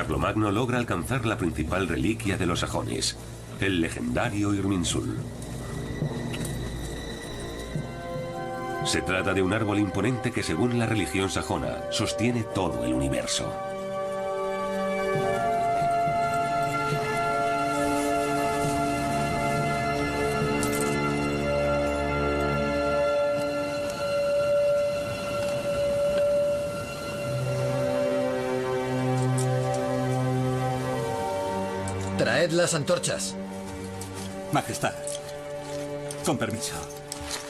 Carlomagno logra alcanzar la principal reliquia de los sajones, el legendario Irminsul. Se trata de un árbol imponente que, según la religión sajona, sostiene todo el universo. Traed las antorchas. Majestad, con permiso.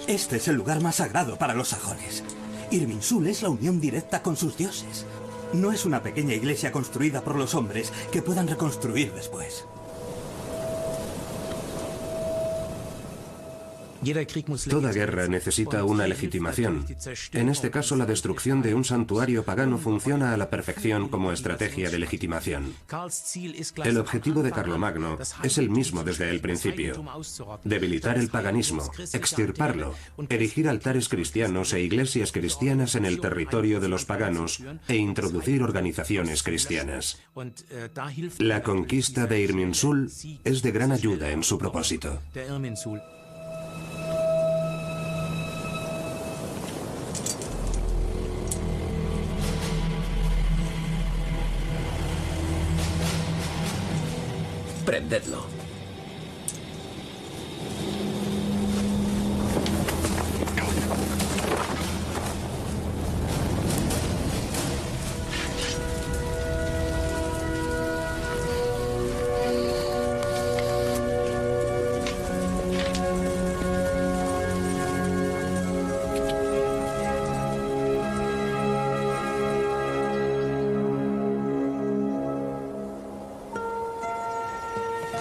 Este es el lugar más sagrado para los sajones. Irminsul es la unión directa con sus dioses. No es una pequeña iglesia construida por los hombres que puedan reconstruir después. Toda guerra necesita una legitimación. En este caso, la destrucción de un santuario pagano funciona a la perfección como estrategia de legitimación. El objetivo de Carlomagno es el mismo desde el principio: debilitar el paganismo, extirparlo, erigir altares cristianos e iglesias cristianas en el territorio de los paganos e introducir organizaciones cristianas. La conquista de Irminsul es de gran ayuda en su propósito. Prendedlo.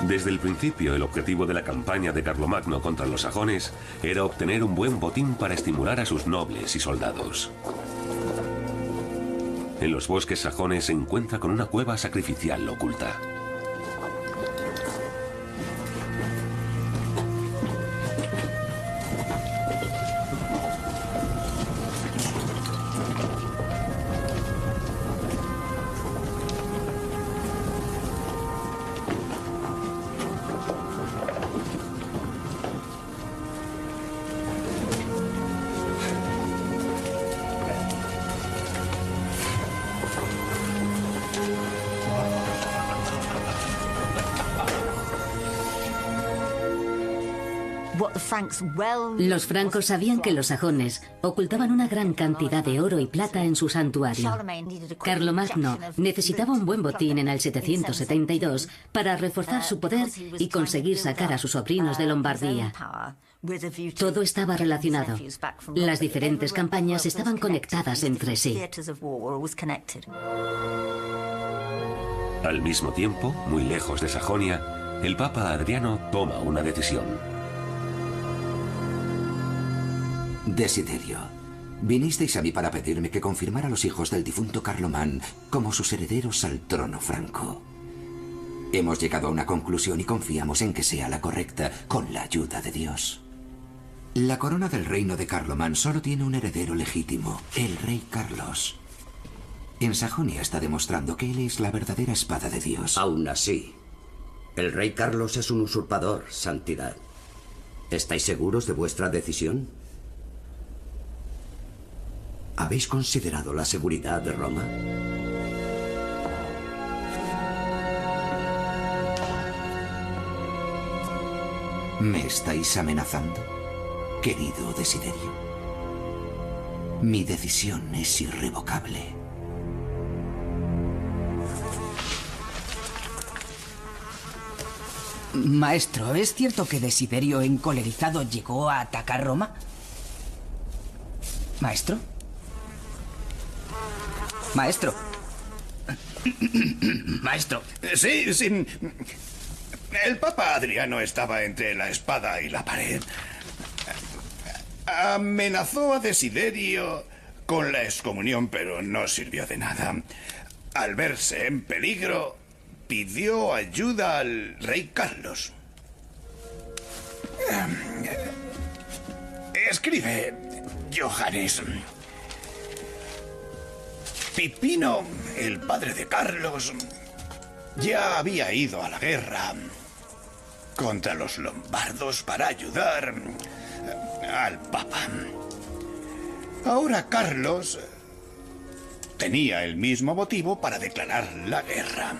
Desde el principio, el objetivo de la campaña de Carlomagno contra los sajones era obtener un buen botín para estimular a sus nobles y soldados. En los bosques sajones se encuentra con una cueva sacrificial oculta. Los francos sabían que los sajones ocultaban una gran cantidad de oro y plata en su santuario. Carlomagno necesitaba un buen botín en el 772 para reforzar su poder y conseguir sacar a sus sobrinos de Lombardía. Todo estaba relacionado. Las diferentes campañas estaban conectadas entre sí. Al mismo tiempo, muy lejos de Sajonia, el Papa Adriano toma una decisión. Desiderio, vinisteis a mí para pedirme que confirmara a los hijos del difunto Carlomán como sus herederos al trono franco. Hemos llegado a una conclusión y confiamos en que sea la correcta, con la ayuda de Dios. La corona del reino de Carlomán solo tiene un heredero legítimo, el rey Carlos. En Sajonia está demostrando que él es la verdadera espada de Dios. Aún así, el rey Carlos es un usurpador, Santidad. ¿Estáis seguros de vuestra decisión? ¿Habéis considerado la seguridad de Roma? ¿Me estáis amenazando, querido Desiderio? Mi decisión es irrevocable. Maestro, ¿es cierto que Desiderio encolerizado llegó a atacar Roma? ¿Maestro? Maestro. Maestro. Sí, sí. El Papa Adriano estaba entre la espada y la pared. Amenazó a Desiderio con la excomunión, pero no sirvió de nada. Al verse en peligro, pidió ayuda al rey Carlos. Escribe, Johannes. Pipino, el padre de Carlos, ya había ido a la guerra contra los lombardos para ayudar al Papa. Ahora Carlos tenía el mismo motivo para declarar la guerra.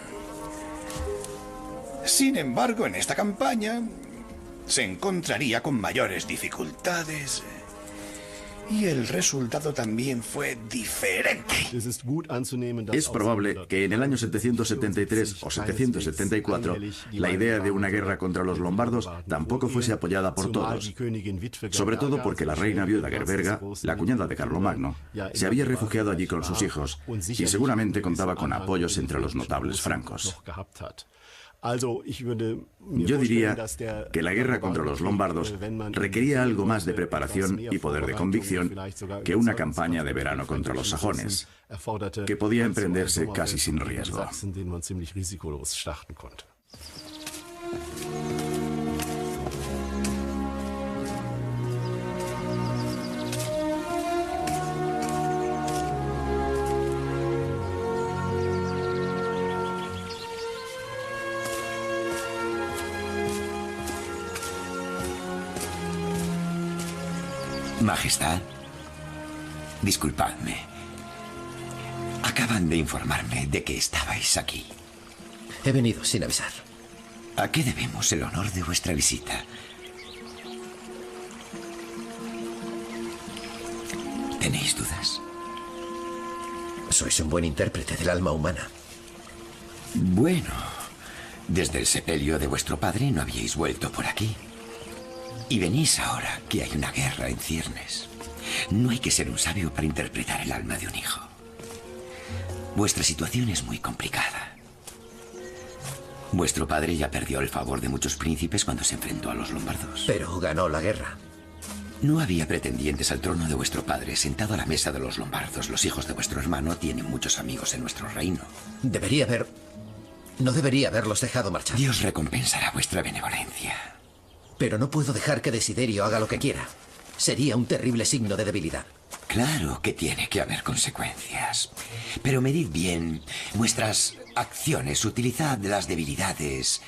Sin embargo, en esta campaña se encontraría con mayores dificultades y el resultado también fue diferente. Es probable que en el año 773 o 774 la idea de una guerra contra los lombardos tampoco fuese apoyada por todos, sobre todo porque la reina viuda Gerberga, la cuñada de Carlomagno, se había refugiado allí con sus hijos y seguramente contaba con apoyos entre los notables francos. Yo diría que la guerra contra los lombardos requería algo más de preparación y poder de convicción que una campaña de verano contra los sajones, que podía emprenderse casi sin riesgo. Majestad, disculpadme. Acaban de informarme de que estabais aquí. He venido sin avisar. ¿A qué debemos el honor de vuestra visita? ¿Tenéis dudas? Sois un buen intérprete del alma humana. Bueno, desde el sepelio de vuestro padre no habíais vuelto por aquí. Y venís ahora que hay una guerra en ciernes. No hay que ser un sabio para interpretar el alma de un hijo. Vuestra situación es muy complicada. Vuestro padre ya perdió el favor de muchos príncipes cuando se enfrentó a los lombardos. Pero ganó la guerra. No había pretendientes al trono de vuestro padre sentado a la mesa de los lombardos. Los hijos de vuestro hermano tienen muchos amigos en nuestro reino. No debería haberlos dejado marchar. Dios recompensará vuestra benevolencia. Pero no puedo dejar que Desiderio haga lo que quiera. Sería un terrible signo de debilidad. Claro que tiene que haber consecuencias. Pero medid bien vuestras acciones. Utilizad las debilidades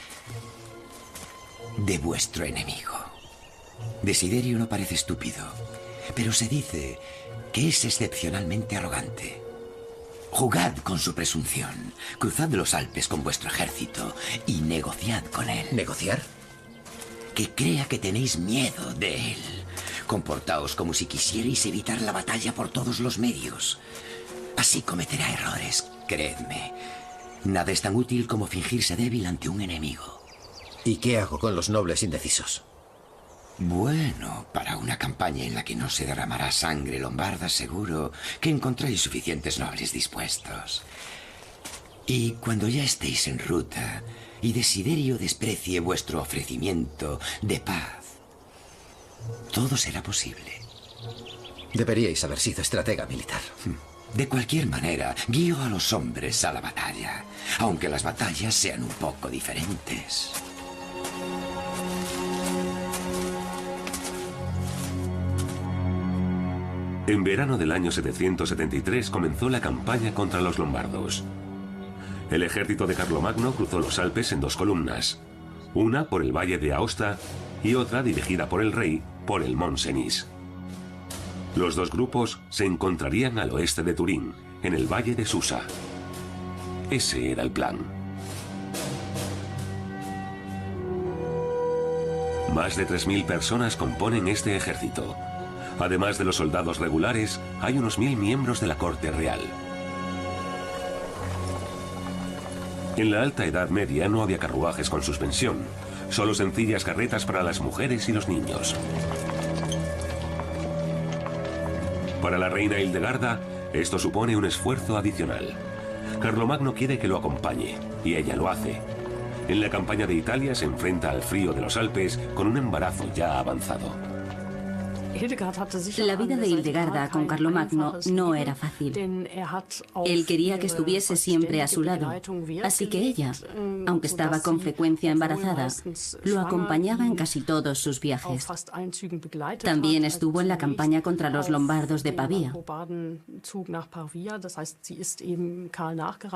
de vuestro enemigo. Desiderio no parece estúpido, pero se dice que es excepcionalmente arrogante. Jugad con su presunción. Cruzad los Alpes con vuestro ejército y negociad con él. ¿Negociar? Que crea que tenéis miedo de él. Comportaos como si quisierais evitar la batalla por todos los medios. Así cometerá errores, creedme. Nada es tan útil como fingirse débil ante un enemigo. ¿Y qué hago con los nobles indecisos? Bueno, para una campaña en la que no se derramará sangre lombarda, seguro que encontráis suficientes nobles dispuestos. Y cuando ya estéis en ruta y Desiderio desprecie vuestro ofrecimiento de paz, todo será posible. Deberíais haber sido estratega militar. De cualquier manera, guío a los hombres a la batalla, aunque las batallas sean un poco diferentes. En verano del año 773 comenzó la campaña contra los lombardos. El ejército de Carlomagno cruzó los Alpes en dos columnas, una por el valle de Aosta y otra dirigida por el rey por el Mont Cenis. Los dos grupos se encontrarían al oeste de Turín, en el valle de Susa. Ese era el plan. Más de 3.000 personas componen este ejército. Además de los soldados regulares, hay unos 1.000 miembros de la corte real. En la Alta Edad Media no había carruajes con suspensión, solo sencillas carretas para las mujeres y los niños. Para la reina Hildegarda, esto supone un esfuerzo adicional. Carlomagno quiere que lo acompañe, y ella lo hace. En la campaña de Italia se enfrenta al frío de los Alpes con un embarazo ya avanzado. La vida de Hildegarda con Carlomagno no era fácil. Él quería que estuviese siempre a su lado, así que ella, aunque estaba con frecuencia embarazada, lo acompañaba en casi todos sus viajes. También estuvo en la campaña contra los lombardos de Pavía.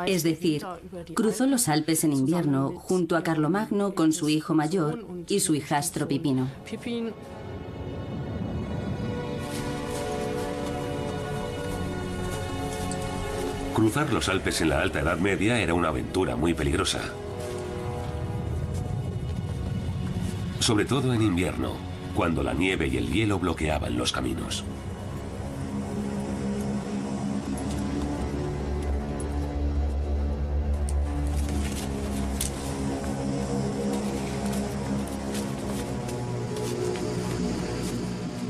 Es decir, cruzó los Alpes en invierno junto a Carlomagno con su hijo mayor y su hijastro Pipino. Cruzar los Alpes en la Alta Edad Media era una aventura muy peligrosa. Sobre todo en invierno, cuando la nieve y el hielo bloqueaban los caminos.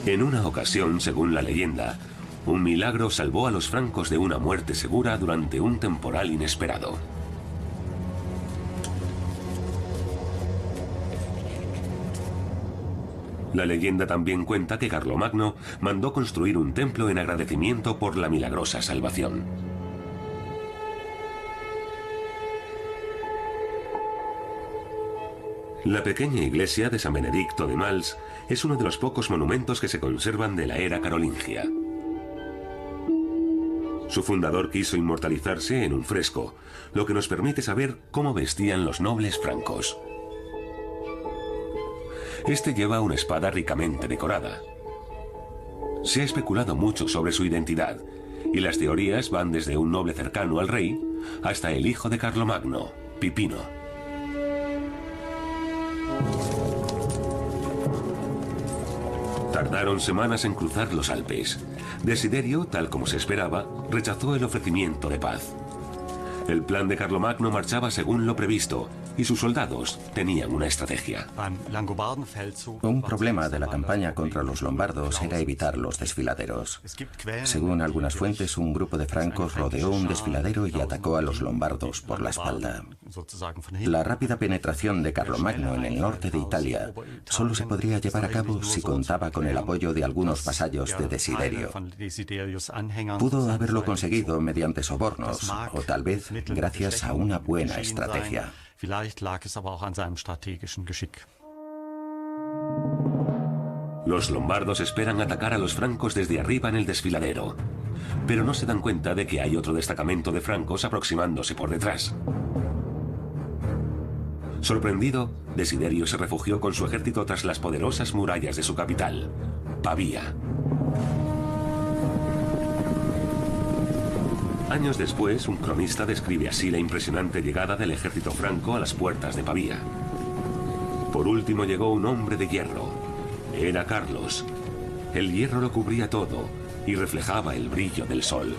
En una ocasión, según la leyenda, un milagro salvó a los francos de una muerte segura durante un temporal inesperado. La leyenda también cuenta que Carlomagno mandó construir un templo en agradecimiento por la milagrosa salvación. La pequeña iglesia de San Benedicto de Mals es uno de los pocos monumentos que se conservan de la era carolingia. Su fundador quiso inmortalizarse en un fresco, lo que nos permite saber cómo vestían los nobles francos. Este lleva una espada ricamente decorada. Se ha especulado mucho sobre su identidad, y las teorías van desde un noble cercano al rey hasta el hijo de Carlomagno, Pipino. Tardaron semanas en cruzar los Alpes. Desiderio, tal como se esperaba, rechazó el ofrecimiento de paz. El plan de Carlomagno marchaba según lo previsto, y sus soldados tenían una estrategia. Un problema de la campaña contra los lombardos era evitar los desfiladeros. Según algunas fuentes, un grupo de francos rodeó un desfiladero y atacó a los lombardos por la espalda. La rápida penetración de Carlomagno en el norte de Italia solo se podría llevar a cabo si contaba con el apoyo de algunos vasallos de Desiderio. Pudo haberlo conseguido mediante sobornos, o tal vez gracias a una buena estrategia. Los lombardos esperan atacar a los francos desde arriba en el desfiladero, pero no se dan cuenta de que hay otro destacamento de francos aproximándose por detrás. Sorprendido, Desiderio se refugió con su ejército tras las poderosas murallas de su capital, Pavía. Años después, un cronista describe así la impresionante llegada del ejército franco a las puertas de Pavía. Por último llegó un hombre de hierro. Era Carlos. El hierro lo cubría todo y reflejaba el brillo del sol.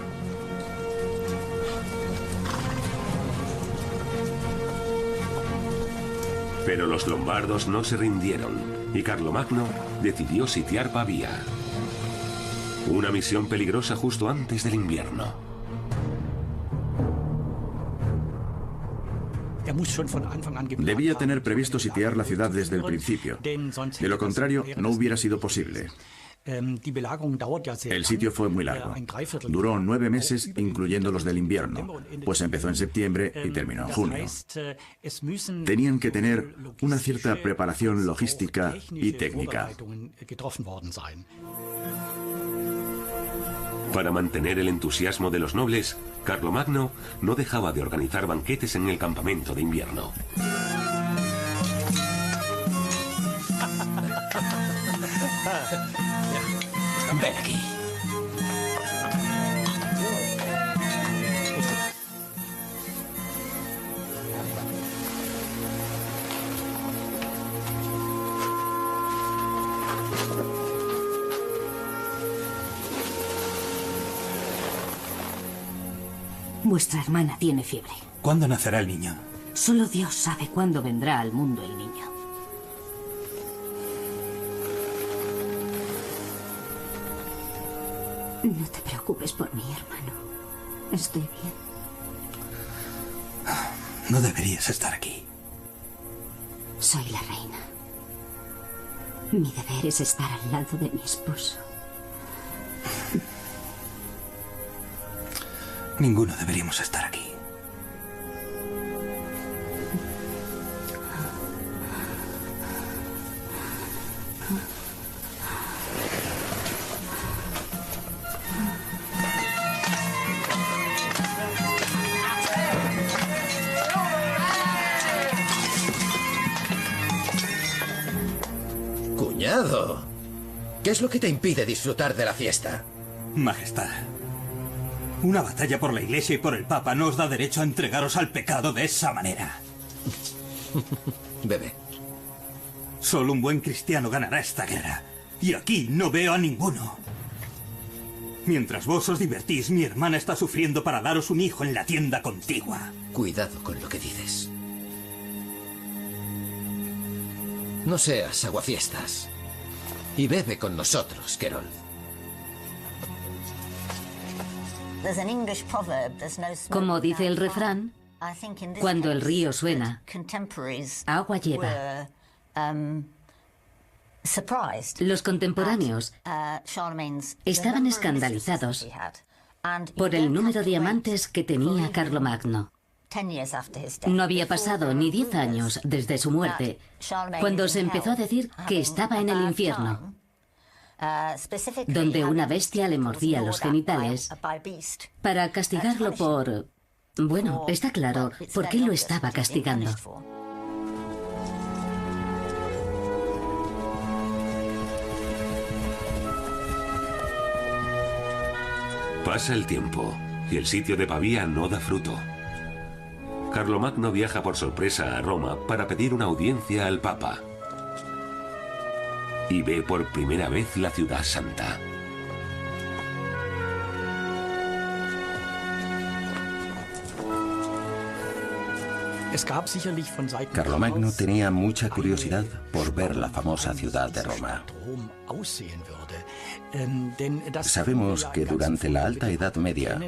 Pero los lombardos no se rindieron y Carlomagno decidió sitiar Pavía. Una misión peligrosa justo antes del invierno. Debía tener previsto sitiar la ciudad desde el principio. De lo contrario, no hubiera sido posible. El sitio fue muy largo. Duró 9 meses, incluyendo los del invierno, pues empezó en septiembre y terminó en junio. Tenían que tener una cierta preparación logística y técnica. Para mantener el entusiasmo de los nobles, Carlomagno no dejaba de organizar banquetes en el campamento de invierno. Ven aquí. Vuestra hermana tiene fiebre. ¿Cuándo nacerá el niño? Solo Dios sabe cuándo vendrá al mundo el niño. No te preocupes por mí, hermano. Estoy bien. No deberías estar aquí. Soy la reina. Mi deber es estar al lado de mi esposo. Ninguno deberíamos estar aquí. Cuñado, ¿qué es lo que te impide disfrutar de la fiesta? Majestad, una batalla por la Iglesia y por el Papa no os da derecho a entregaros al pecado de esa manera. Bebe. Solo un buen cristiano ganará esta guerra. Y aquí no veo a ninguno. Mientras vos os divertís, mi hermana está sufriendo para daros un hijo en la tienda contigua. Cuidado con lo que dices. No seas aguafiestas. Y bebe con nosotros, Querol. Como dice el refrán, cuando el río suena, agua lleva. Los contemporáneos estaban escandalizados por el número de amantes que tenía Carlomagno. No había pasado ni 10 años desde su muerte cuando se empezó a decir que estaba en el infierno, donde una bestia le mordía los genitales para castigarlo por... Bueno, está claro por qué lo estaba castigando. Pasa el tiempo y el sitio de Pavía no da fruto. Carlomagno viaja por sorpresa a Roma para pedir una audiencia al Papa. Y ve por primera vez la ciudad santa. Carlomagno tenía mucha curiosidad por ver la famosa ciudad de Roma. Sabemos que durante la Alta Edad Media,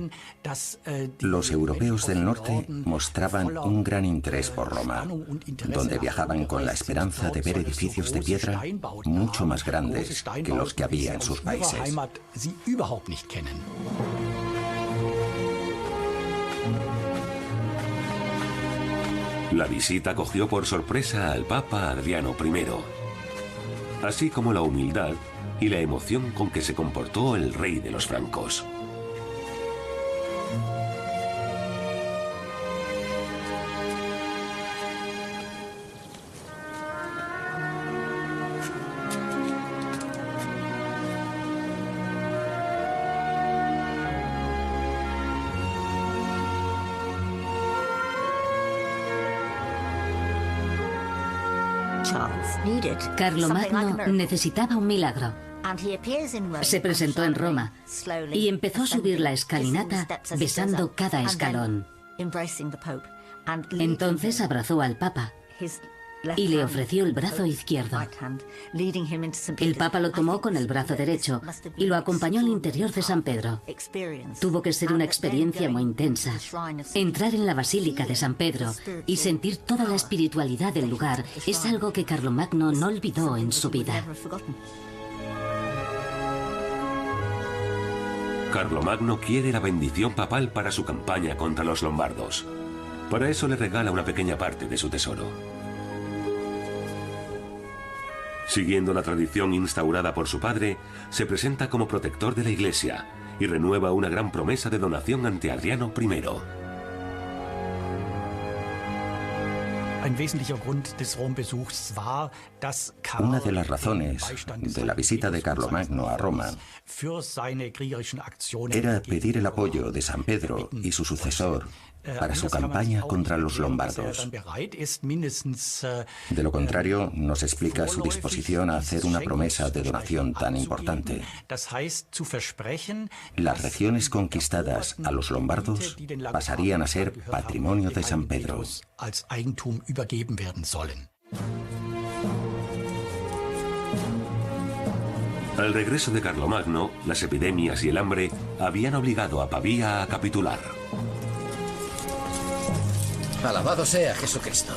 los europeos del norte mostraban un gran interés por Roma, donde viajaban con la esperanza de ver edificios de piedra mucho más grandes que los que había en sus países. La visita cogió por sorpresa al Papa Adriano I, así como la humildad y la emoción con que se comportó el rey de los francos. Carlomagno necesitaba un milagro. Se presentó en Roma y empezó a subir la escalinata besando cada escalón. Entonces abrazó al Papa y le ofreció el brazo izquierdo. El Papa lo tomó con el brazo derecho y lo acompañó al interior de San Pedro. Tuvo que ser una experiencia muy intensa. Entrar en la Basílica de San Pedro y sentir toda la espiritualidad del lugar es algo que Carlomagno no olvidó en su vida. Carlomagno quiere la bendición papal para su campaña contra los lombardos. Para eso le regala una pequeña parte de su tesoro. Siguiendo la tradición instaurada por su padre, se presenta como protector de la Iglesia y renueva una gran promesa de donación ante Adriano I. Una de las razones de la visita de Carlomagno a Roma era pedir el apoyo de San Pedro y su sucesor para su campaña contra los lombardos. De lo contrario, nos explica su disposición a hacer una promesa de donación tan importante. Las regiones conquistadas a los lombardos pasarían a ser patrimonio de San Pedro. Al regreso de Carlomagno, las epidemias y el hambre habían obligado a Pavía a capitular. Alabado sea Jesucristo.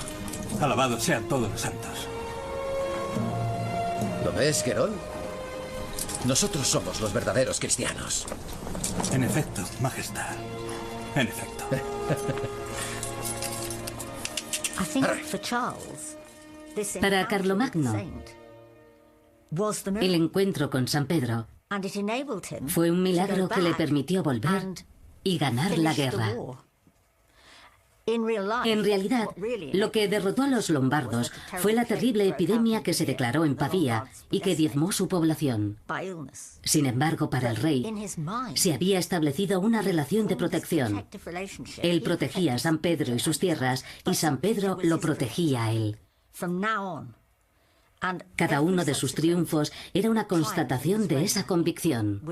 Alabados sean todos los santos. ¿Lo ves, Gerol? Nosotros somos los verdaderos cristianos. En efecto, Majestad. En efecto. Para Carlomagno, el encuentro con San Pedro fue un milagro que le permitió volver y ganar la guerra. En realidad, lo que derrotó a los lombardos fue la terrible epidemia que se declaró en Pavía y que diezmó su población. Sin embargo, para el rey, se había establecido una relación de protección. Él protegía a San Pedro y sus tierras, y San Pedro lo protegía a él. Cada uno de sus triunfos era una constatación de esa convicción.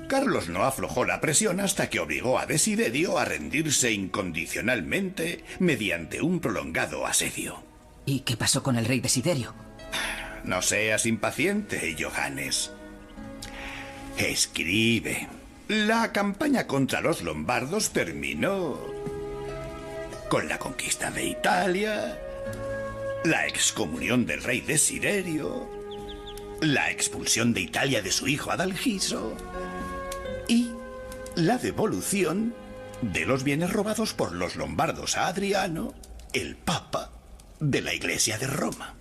Carlos no aflojó la presión hasta que obligó a Desiderio a rendirse incondicionalmente mediante un prolongado asedio. ¿Y qué pasó con el rey Desiderio? No seas impaciente, Johannes. Escribe. La campaña contra los lombardos terminó con la conquista de Italia, la excomunión del rey Desiderio, la expulsión de Italia de su hijo Adalgiso y la devolución de los bienes robados por los lombardos a Adriano, el papa de la Iglesia de Roma.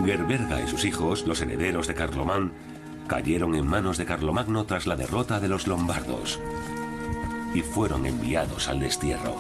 Gerberga y sus hijos, los herederos de Carlomán, cayeron en manos de Carlomagno tras la derrota de los lombardos y fueron enviados al destierro.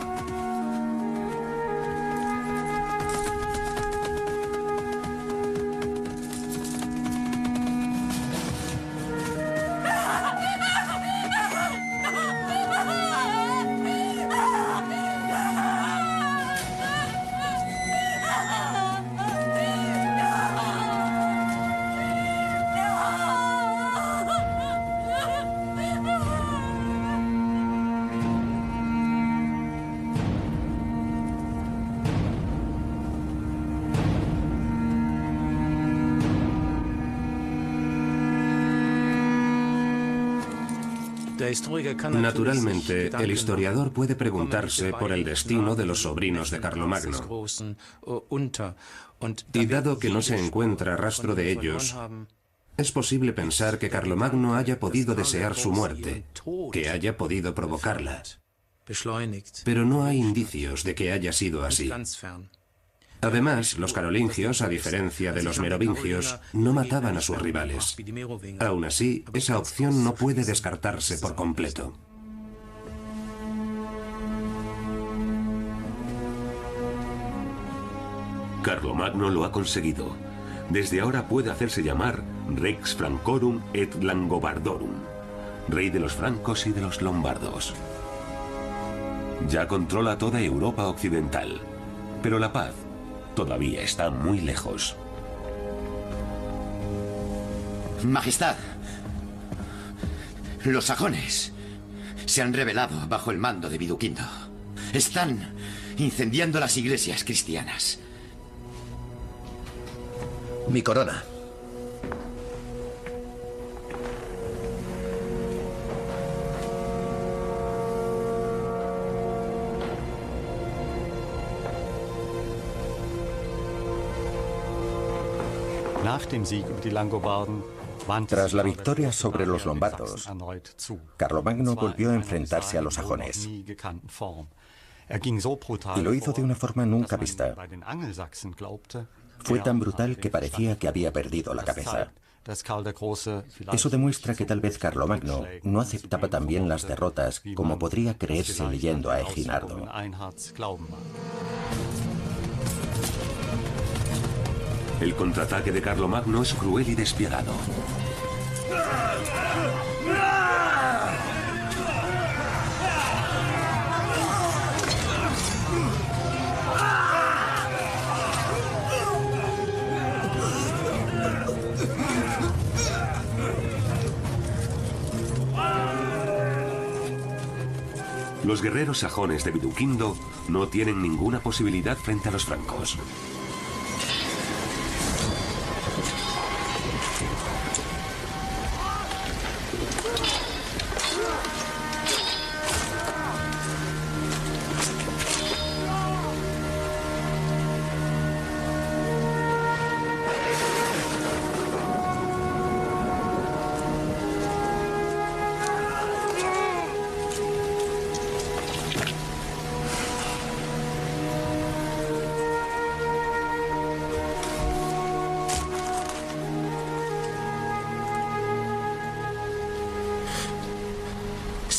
Naturalmente, el historiador puede preguntarse por el destino de los sobrinos de Carlomagno. Y dado que no se encuentra rastro de ellos, es posible pensar que Carlomagno haya podido desear su muerte, que haya podido provocarla. Pero no hay indicios de que haya sido así. Además, los carolingios, a diferencia de los merovingios, no mataban a sus rivales. Aún así, esa opción no puede descartarse por completo. Carlomagno lo ha conseguido. Desde ahora puede hacerse llamar Rex Francorum et Langobardorum, rey de los francos y de los lombardos. Ya controla toda Europa occidental, pero la paz todavía está muy lejos. Majestad, los sajones se han rebelado bajo el mando de Viduquindo. Están incendiando las iglesias cristianas. Mi corona. Tras la victoria sobre los lombardos, Carlomagno volvió a enfrentarse a los sajones. Y lo hizo de una forma nunca vista. Fue tan brutal que parecía que había perdido la cabeza. Eso demuestra que tal vez Carlomagno no aceptaba tan bien las derrotas como podría creerse leyendo a Eginardo. El contraataque de Carlomagno es cruel y despiadado. Los guerreros sajones de Viduquindo no tienen ninguna posibilidad frente a los francos.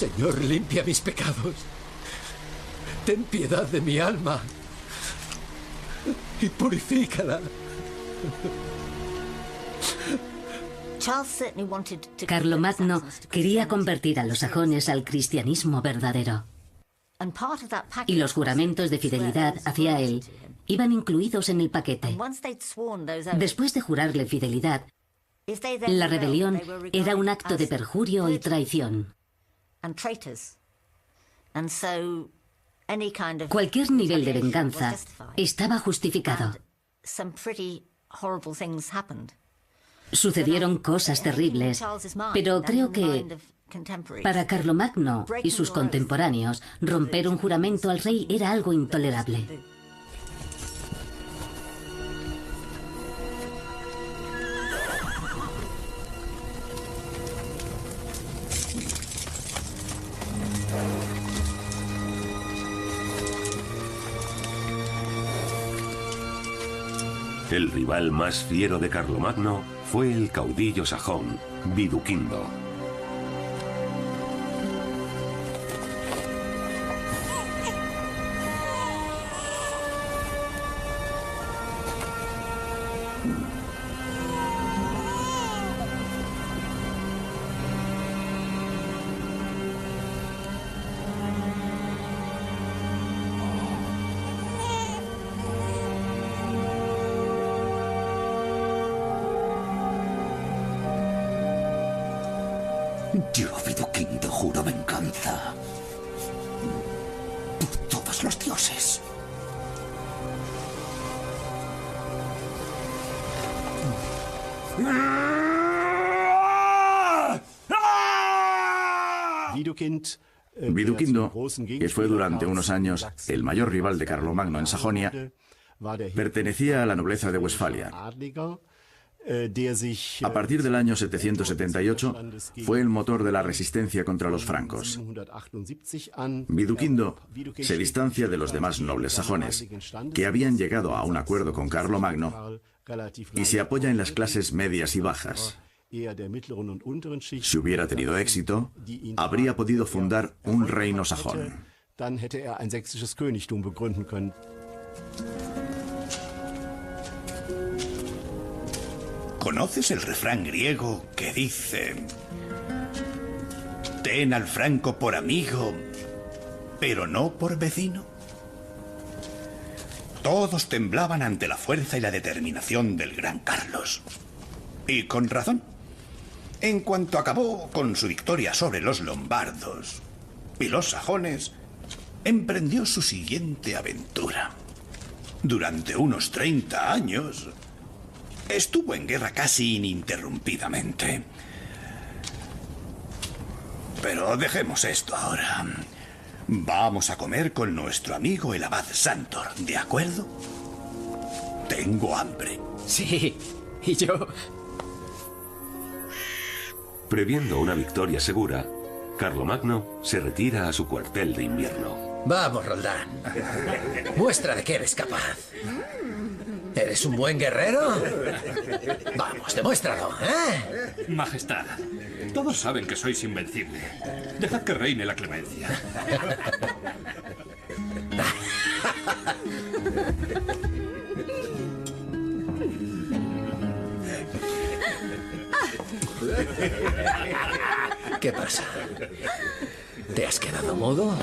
Señor, limpia mis pecados. Ten piedad de mi alma y purifícala. Carlomagno quería convertir a los sajones al cristianismo verdadero. Y los juramentos de fidelidad hacia él iban incluidos en el paquete. Después de jurarle fidelidad, la rebelión era un acto de perjurio y traición. Cualquier nivel de venganza estaba justificado. Sucedieron cosas terribles, pero creo que para Carlomagno y sus contemporáneos, romper un juramento al rey era algo intolerable. El rival más fiero de Carlomagno fue el caudillo sajón, Viduquindo. Yo, Viduquindo, juro venganza. Por todos los dioses. Viduquindo, que fue durante unos años el mayor rival de Carlomagno en Sajonia, pertenecía a la nobleza de Westfalia. A partir del año 778 fue el motor de la resistencia contra los francos. Viduquindo se distancia de los demás nobles sajones, que habían llegado a un acuerdo con Carlomagno, y se apoya en las clases medias y bajas. Si hubiera tenido éxito, habría podido fundar un reino sajón. ¿Conoces el refrán griego que dice: ten al franco por amigo, pero no por vecino? Todos temblaban ante la fuerza y la determinación del gran Carlos. Y con razón. En cuanto acabó con su victoria sobre los lombardos y los sajones, emprendió su siguiente aventura. Durante unos 30 años... estuvo en guerra casi ininterrumpidamente. Pero dejemos esto ahora. Vamos a comer con nuestro amigo el abad Santor, ¿de acuerdo? Tengo hambre. Sí, y yo... Previendo una victoria segura, Carlomagno se retira a su cuartel de invierno. Vamos, Roldán. Muestra de que eres capaz. ¿Eres un buen guerrero? Vamos, demuéstralo, ¿eh? Majestad, todos saben que sois invencible. Dejad que reine la clemencia. ¿Qué pasa? ¿Te has quedado mudo?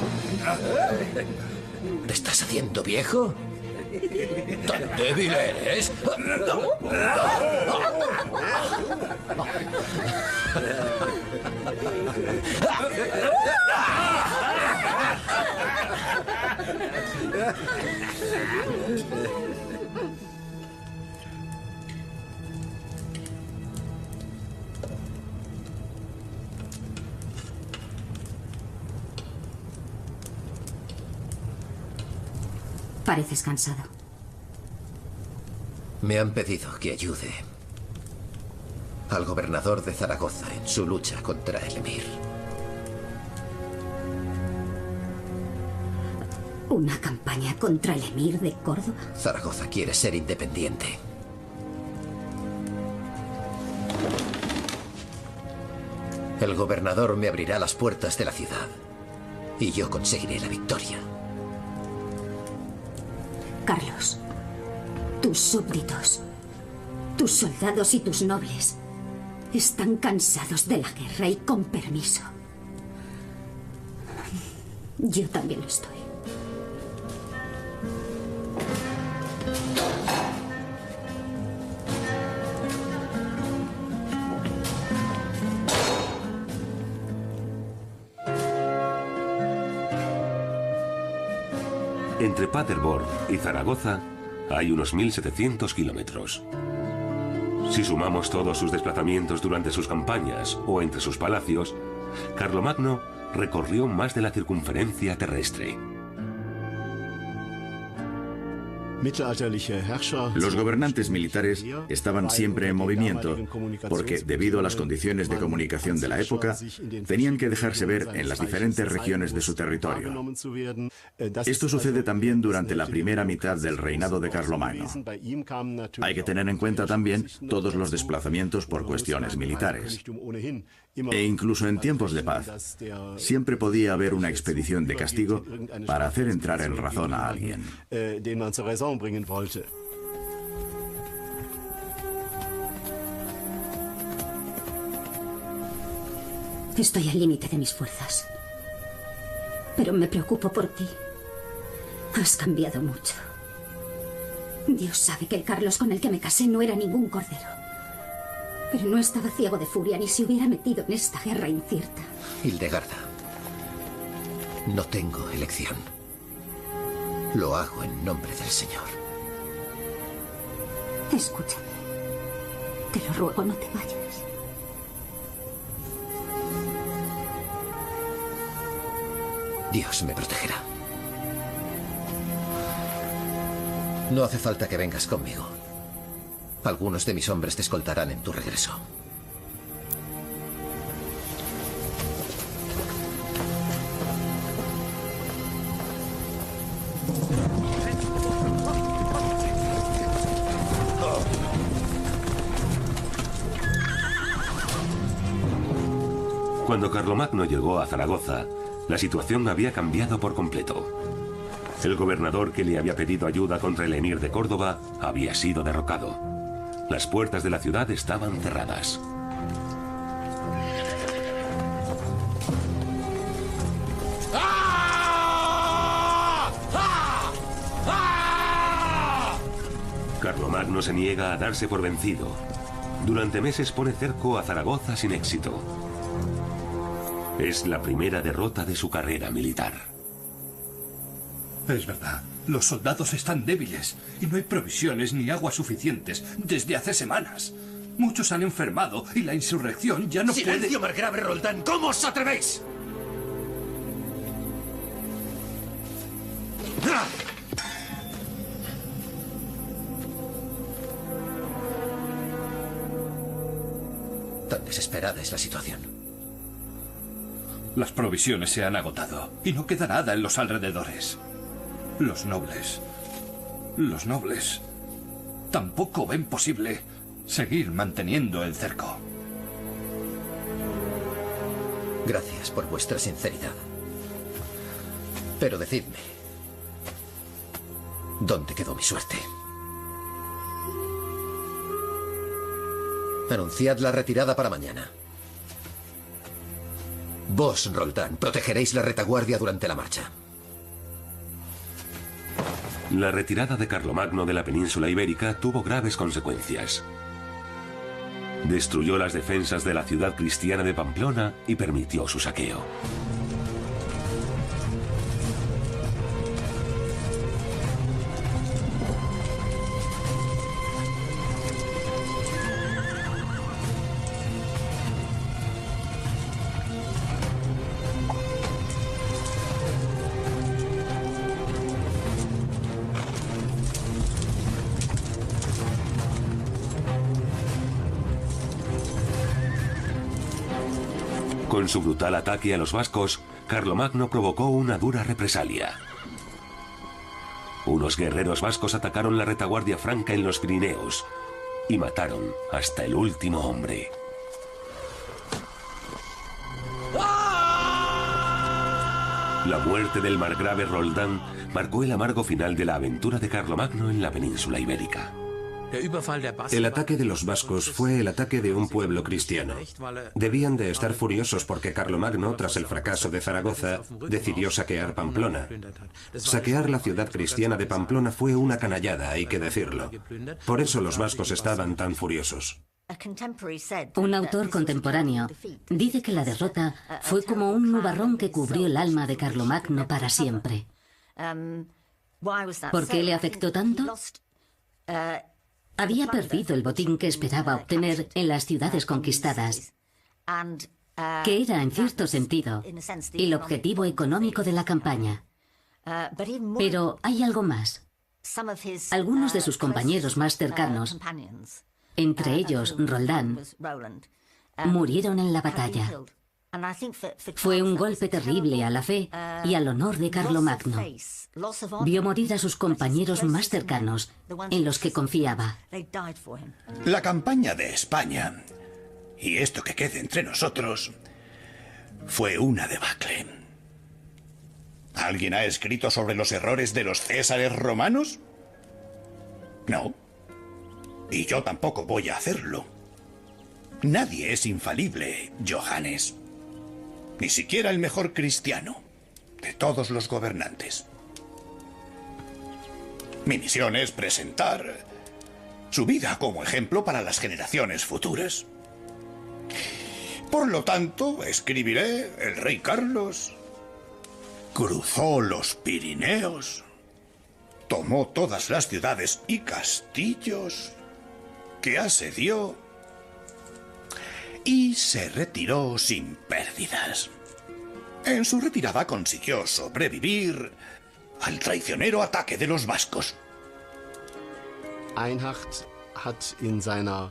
¿Te estás haciendo viejo? ¿Tan débil eres? Pareces cansado. Me han pedido que ayude al gobernador de Zaragoza en su lucha contra el emir. ¿Una campaña contra el emir de Córdoba? Zaragoza quiere ser independiente. El gobernador me abrirá las puertas de la ciudad y yo conseguiré la victoria. Carlos, tus súbditos, tus soldados y tus nobles están cansados de la guerra y con permiso. Yo también lo estoy. Entre Paderborn y Zaragoza hay unos 1.700 kilómetros. Si sumamos todos sus desplazamientos durante sus campañas o entre sus palacios, Carlomagno recorrió más de la circunferencia terrestre. Los gobernantes militares estaban siempre en movimiento porque, debido a las condiciones de comunicación de la época, tenían que dejarse ver en las diferentes regiones de su territorio. Esto sucede también durante la primera mitad del reinado de Carlomagno. Hay que tener en cuenta también todos los desplazamientos por cuestiones militares. E incluso en tiempos de paz, siempre podía haber una expedición de castigo para hacer entrar en razón a alguien. Estoy al límite de mis fuerzas. Pero me preocupo por ti. Has cambiado mucho. Dios sabe que el Carlos con el que me casé no era ningún cordero. Pero no estaba ciego de furia ni se hubiera metido en esta guerra incierta. Hildegarda, no tengo elección. Lo hago en nombre del Señor. Escúchame. Te lo ruego, no te vayas. Dios me protegerá. No hace falta que vengas conmigo. Algunos de mis hombres te escoltarán en tu regreso. Cuando Carlomagno llegó a Zaragoza, la situación había cambiado por completo. El gobernador que le había pedido ayuda contra el emir de Córdoba había sido derrocado. Las puertas de la ciudad estaban cerradas. Carlomagno se niega a darse por vencido. Durante meses pone cerco a Zaragoza sin éxito. Es la primera derrota de su carrera militar. Es verdad. Los soldados están débiles y no hay provisiones ni agua suficientes desde hace semanas. Muchos han enfermado y la insurrección ya no puede... ¡Silencio, margrave Roldán! ¿Cómo os atrevéis? Tan desesperada es la situación. Las provisiones se han agotado y no queda nada en los alrededores. Los nobles tampoco ven posible seguir manteniendo el cerco. Gracias por vuestra sinceridad. Pero decidme, ¿dónde quedó mi suerte? Anunciad la retirada para mañana. Vos, Roldán, protegeréis la retaguardia durante la marcha. La retirada de Carlomagno de la península ibérica tuvo graves consecuencias. Destruyó las defensas de la ciudad cristiana de Pamplona y permitió su saqueo. Con su brutal ataque a los vascos, Carlomagno provocó una dura represalia. Unos guerreros vascos atacaron la retaguardia franca en los Pirineos y mataron hasta el último hombre. muerte del margrave Roldán marcó el amargo final de la aventura de Carlomagno en la península ibérica. El ataque de los vascos fue el ataque de un pueblo cristiano. Debían de estar furiosos porque Carlomagno, tras el fracaso de Zaragoza, decidió saquear Pamplona. Saquear la ciudad cristiana de Pamplona fue una canallada, hay que decirlo. Por eso los vascos estaban tan furiosos. Un autor contemporáneo dice que la derrota fue como un nubarrón que cubrió el alma de Carlomagno para siempre. ¿Por qué le afectó tanto? Había perdido el botín que esperaba obtener en las ciudades conquistadas, que era, en cierto sentido, el objetivo económico de la campaña. Pero hay algo más. Algunos de sus compañeros más cercanos, entre ellos Roldán, murieron en la batalla. Fue un golpe terrible a la fe y al honor de Carlomagno. Vio morir a sus compañeros más cercanos, en los que confiaba. La campaña de España, y esto que quede entre nosotros, fue una debacle. ¿Alguien ha escrito sobre los errores de los césares romanos? No. Y yo tampoco voy a hacerlo. Nadie es infalible, Johannes. Ni siquiera el mejor cristiano de todos los gobernantes. Mi misión es presentar su vida como ejemplo para las generaciones futuras. Por lo tanto, escribiré: el rey Carlos cruzó los Pirineos, tomó todas las ciudades y castillos que asedió y se retiró sin pérdidas. En su retirada consiguió sobrevivir al traicionero ataque de los vascos.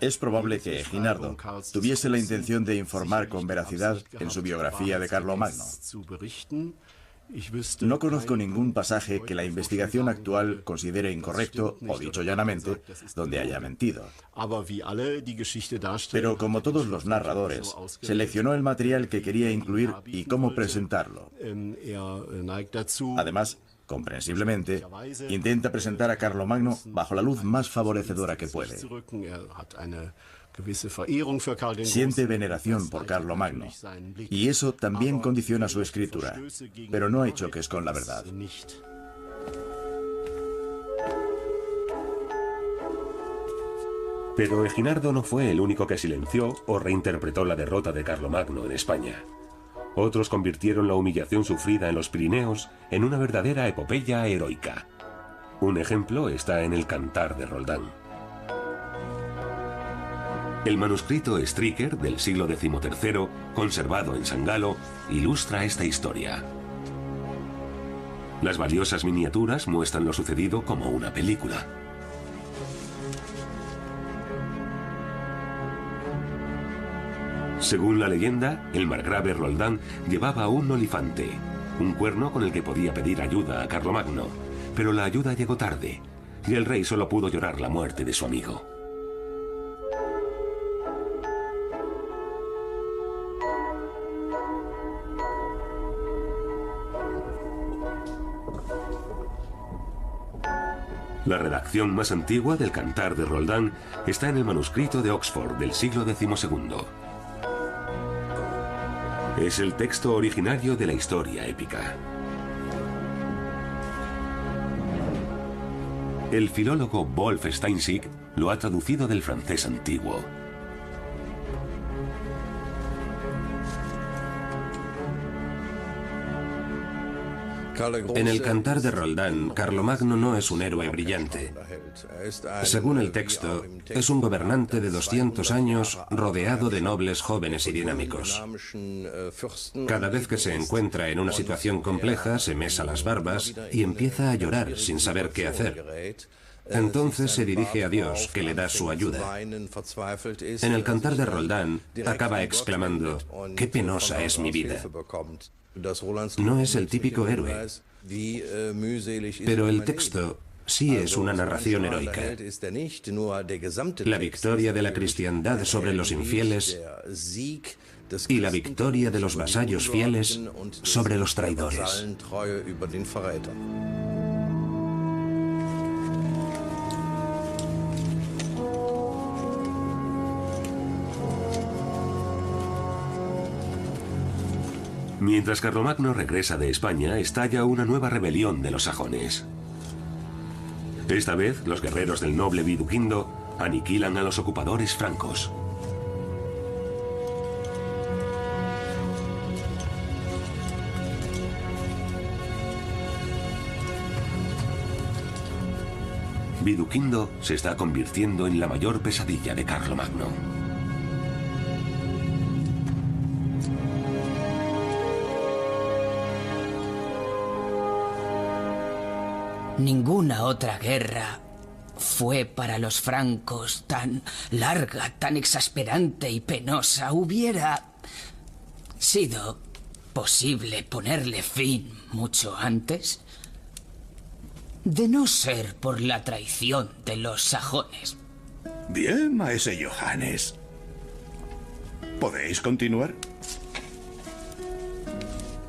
Es probable que Eginardo tuviese la intención de informar con veracidad en su biografía de Carlomagno. No conozco ningún pasaje que la investigación actual considere incorrecto, o dicho llanamente, donde haya mentido. Pero como todos los narradores, seleccionó el material que quería incluir y cómo presentarlo. Además, comprensiblemente, intenta presentar a Carlomagno bajo la luz más favorecedora que puede. Siente veneración por Carlomagno, y eso también condiciona su escritura, pero no hay choques con la verdad. Pero Eginardo no fue el único que silenció o reinterpretó la derrota de Carlomagno en España. Otros convirtieron la humillación sufrida en los Pirineos en una verdadera epopeya heroica. Un ejemplo está en el Cantar de Roldán. El manuscrito Stryker del siglo XIII, conservado en San Galo, ilustra esta historia. Las valiosas miniaturas muestran lo sucedido como una película. Según la leyenda, el margrave Roldán llevaba un olifante, un cuerno con el que podía pedir ayuda a Carlomagno, pero la ayuda llegó tarde, y el rey solo pudo llorar la muerte de su amigo. La redacción más antigua del Cantar de Roldán está en el manuscrito de Oxford del siglo XII. Es el texto originario de la historia épica. El filólogo Wolf Steinsiek lo ha traducido del francés antiguo. En el Cantar de Roldán, Carlomagno no es un héroe brillante. Según el texto, es un gobernante de 200 años rodeado de nobles jóvenes y dinámicos. Cada vez que se encuentra en una situación compleja, se mesa las barbas y empieza a llorar sin saber qué hacer. Entonces se dirige a Dios, que le da su ayuda. En el Cantar de Roldán, acaba exclamando: «¡Qué penosa es mi vida!». No es el típico héroe, pero el texto sí es una narración heroica. La victoria de la cristiandad sobre los infieles y la victoria de los vasallos fieles sobre los traidores. Mientras Carlomagno regresa de España, estalla una nueva rebelión de los sajones. Esta vez, los guerreros del noble Viduquindo aniquilan a los ocupadores francos. Viduquindo se está convirtiendo en la mayor pesadilla de Carlomagno. Ninguna otra guerra fue para los francos tan larga, tan exasperante y penosa. Hubiera sido posible ponerle fin mucho antes, de no ser por la traición de los sajones. Bien, maese Johannes. ¿Podéis continuar?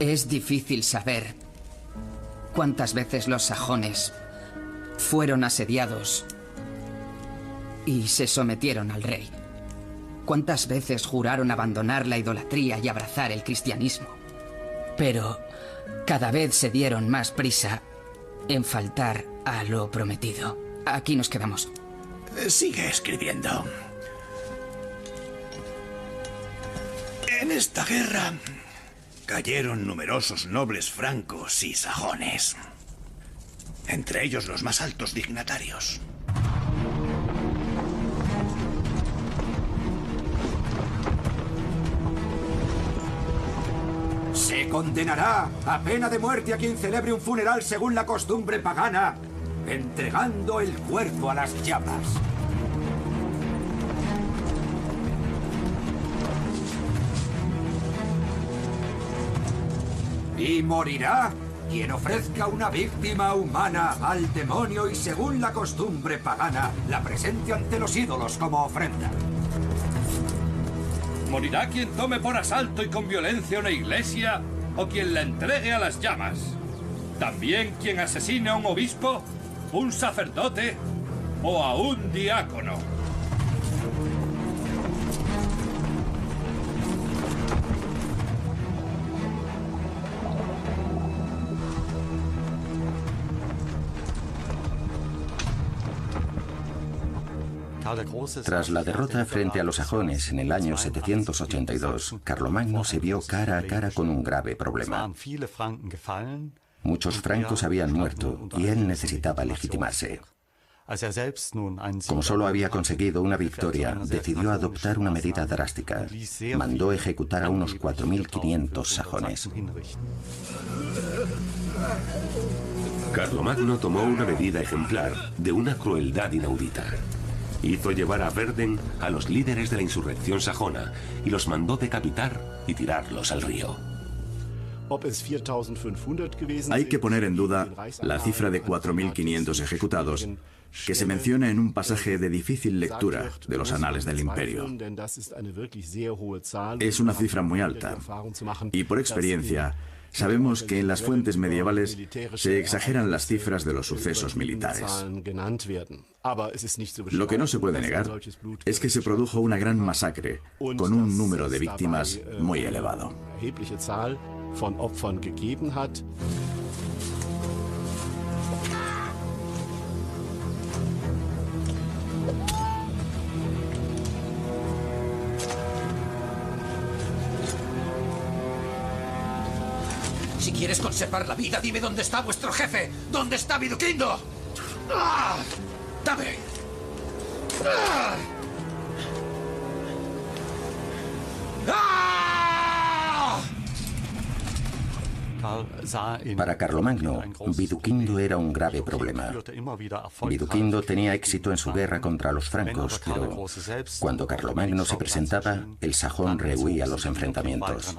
Es difícil saber cuántas veces los sajones fueron asediados y se sometieron al rey. Cuántas veces juraron abandonar la idolatría y abrazar el cristianismo. Pero cada vez se dieron más prisa en faltar a lo prometido. Aquí nos quedamos. Sigue escribiendo. En esta guerra cayeron numerosos nobles francos y sajones, entre ellos los más altos dignatarios. Se condenará a pena de muerte a quien celebre un funeral según la costumbre pagana, entregando el cuerpo a las llamas. Y morirá quien ofrezca una víctima humana al demonio y según la costumbre pagana la presente ante los ídolos como ofrenda. Morirá quien tome por asalto y con violencia una iglesia o quien la entregue a las llamas. También quien asesine a un obispo, un sacerdote o a un diácono. Tras la derrota frente a los sajones en el año 782, Carlomagno se vio cara a cara con un grave problema. Muchos francos habían muerto y él necesitaba legitimarse. Como solo había conseguido una victoria, decidió adoptar una medida drástica. Mandó ejecutar a unos 4.500 sajones. Carlomagno tomó una medida ejemplar de una crueldad inaudita. Hizo llevar a Verden a los líderes de la insurrección sajona y los mandó decapitar y tirarlos al río. Hay que poner en duda la cifra de 4.500 ejecutados, que se menciona en un pasaje de difícil lectura de los anales del imperio. Es una cifra muy alta, y por experiencia sabemos que en las fuentes medievales se exageran las cifras de los sucesos militares. Lo que no se puede negar es que se produjo una gran masacre con un número de víctimas muy elevado. Si quieres conservar la vida, dime dónde está vuestro jefe. ¿Dónde está Viduquindo? ¡Ah! ¡Dame! ¡Ah! ¡Ah! Para Carlomagno, Viduquindo era un grave problema. Viduquindo tenía éxito en su guerra contra los francos, pero cuando Carlomagno se presentaba, el sajón rehuía los enfrentamientos.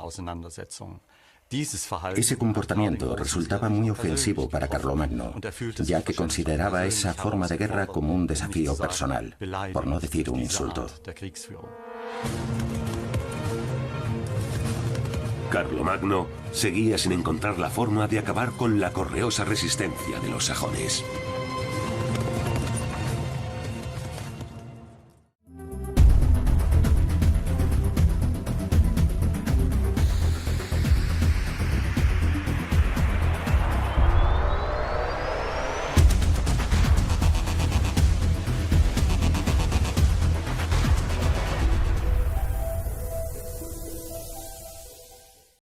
Ese comportamiento resultaba muy ofensivo para Carlomagno, ya que consideraba esa forma de guerra como un desafío personal, por no decir un insulto. Carlomagno seguía sin encontrar la forma de acabar con la correosa resistencia de los sajones.